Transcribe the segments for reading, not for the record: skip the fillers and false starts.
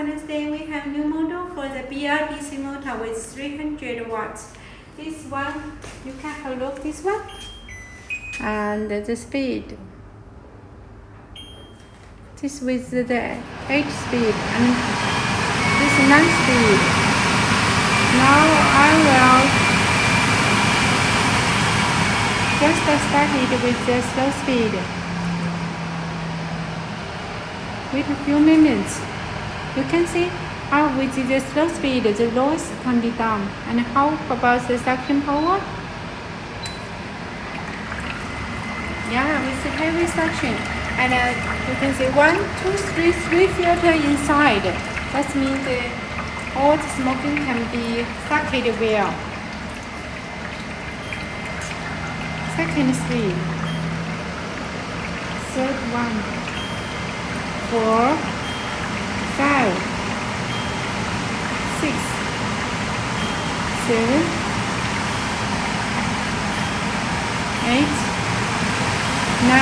Wednesday we have new model for the BLDC motor with 300 watts. This one, you can have a look this one. And the speed. This with the 8 speed and this 9 speed. Now I will just start it with the slow speed. Wait a few minutes. You can see how with the slow speed the noise can be down. And how about the suction power? Yeah, with the heavy suction. And you can see 1, 2, 3, 3 filters inside. That means all the smoking can be sucked well. Second speed. Third one. 4, 5, 6, 7, 8, 9.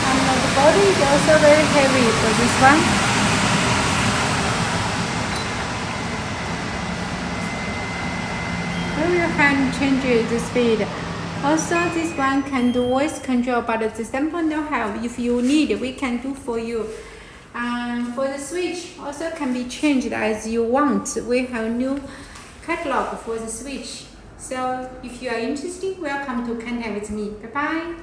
And the body is also very heavy for this one. Where your hand changes the speed. Also, this one can do voice control, but the sample no help. If you need, we can do for you. And for the switch, also can be changed as you want. We have new catalog for the switch. So if you are interested, welcome to contact with me. Bye bye.